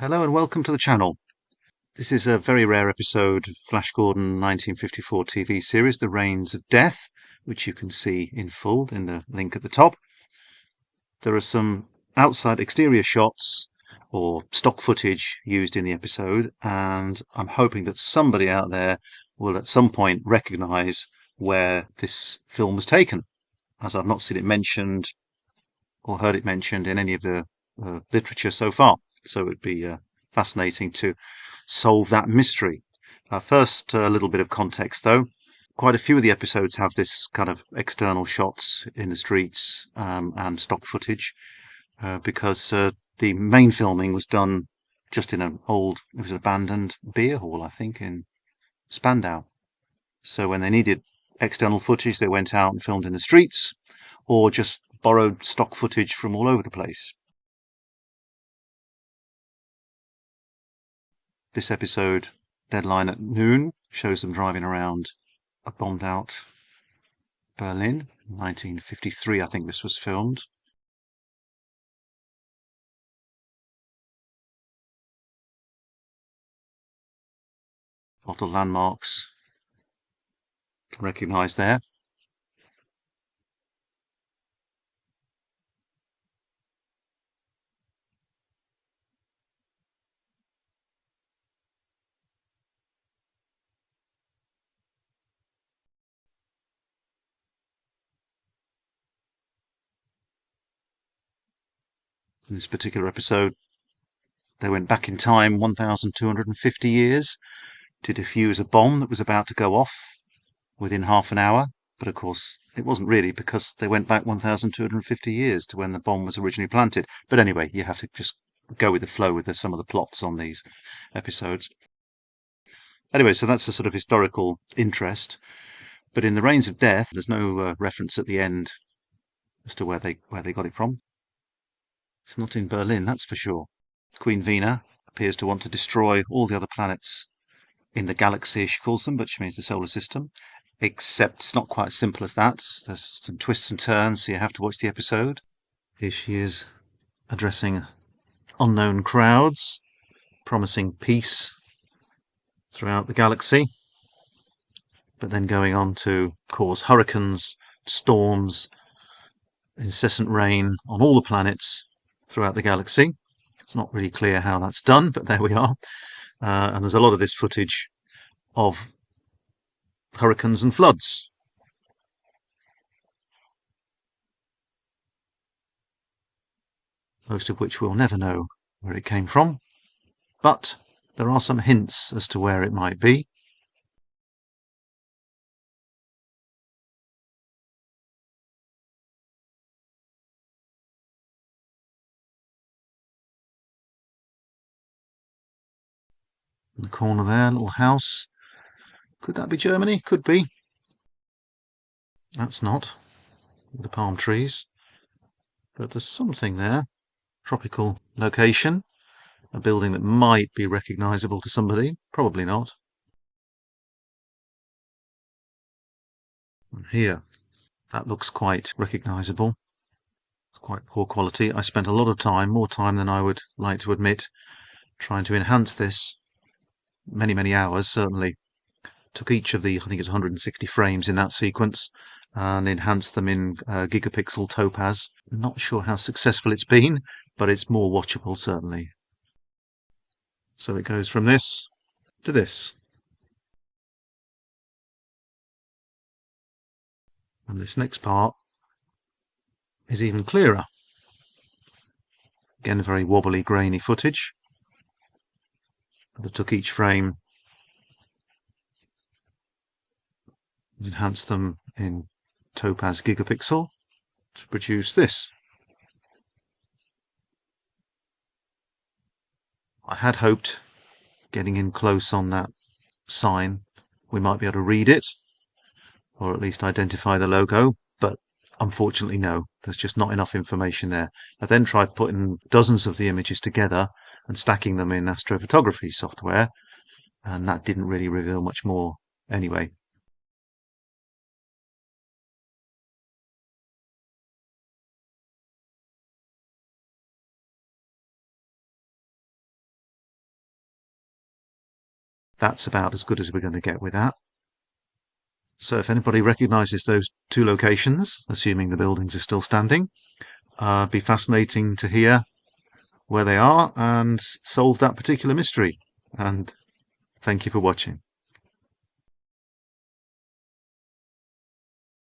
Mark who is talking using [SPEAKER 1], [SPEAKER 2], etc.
[SPEAKER 1] Hello and welcome to the channel. This is a very rare episode of Flash Gordon 1954 TV series, The Reigns of Death, which you can see in full in the link at the top. There are some outside exterior shots or stock footage used in the episode, and I'm hoping that somebody out there will at some point recognise where this film was taken, as I've not seen it mentioned or heard it mentioned in any of the literature so far. So it would be fascinating to solve that mystery. First, a little bit of context though. Quite a few of the episodes have this kind of external shots in the streets and stock footage because the main filming was done just in it was an abandoned beer hall, I think, in Spandau. So when they needed external footage, they went out and filmed in the streets or just borrowed stock footage from all over the place. This episode, Deadline at Noon, shows them driving around a bombed out Berlin, 1953 I think this was filmed. A lot of landmarks to recognise there. In this particular episode, they went back in time 1,250 years to defuse a bomb that was about to go off within half an hour. But of course, it wasn't really, because they went back 1,250 years to when the bomb was originally planted. But anyway, you have to just go with the flow with some of the plots on these episodes. Anyway, so that's a sort of historical interest. But in The Reigns of Death, there's no reference at the end as to where they got it from. It's not in Berlin, that's for sure. Queen Vina appears to want to destroy all the other planets in the galaxy, she calls them, but she means the solar system. Except it's not quite as simple as that. There's some twists and turns, so you have to watch the episode. Here she is addressing unknown crowds, promising peace throughout the galaxy, but then going on to cause hurricanes, storms, incessant rain on all the planets throughout the galaxy. It's not really clear how that's done, but there we are. And there's a lot of this footage of hurricanes and floods. Most of which we'll never know where it came from, but there are some hints as to where it might be. In the corner there, a little house. Could that be Germany? Could be. That's not. The palm trees. But there's something there. Tropical location. A building that might be recognisable to somebody. Probably not. And here, that looks quite recognisable. It's quite poor quality. I spent a lot of time, more time than I would like to admit, trying to enhance this. Many hours, certainly. Took each of the, I think it's 160 frames in that sequence, and enhanced them in gigapixel topaz. Not sure how successful it's been, but it's more watchable, certainly. So it goes from this to this. And this next part is even clearer. Again, very wobbly, grainy footage. But I took each frame, enhanced them in topaz gigapixel to produce this. I had hoped, getting in close on that sign, we might be able to read it, or at least identify the logo, but unfortunately no, there's just not enough information there. I then tried putting dozens of the images together and stacking them in astrophotography software, and that didn't really reveal much more anyway. that's about as good as we're going to get with that. So if anybody recognises those two locations, assuming the buildings are still standing, be fascinating to hear where they are and solve that particular mystery. And thank you for watching.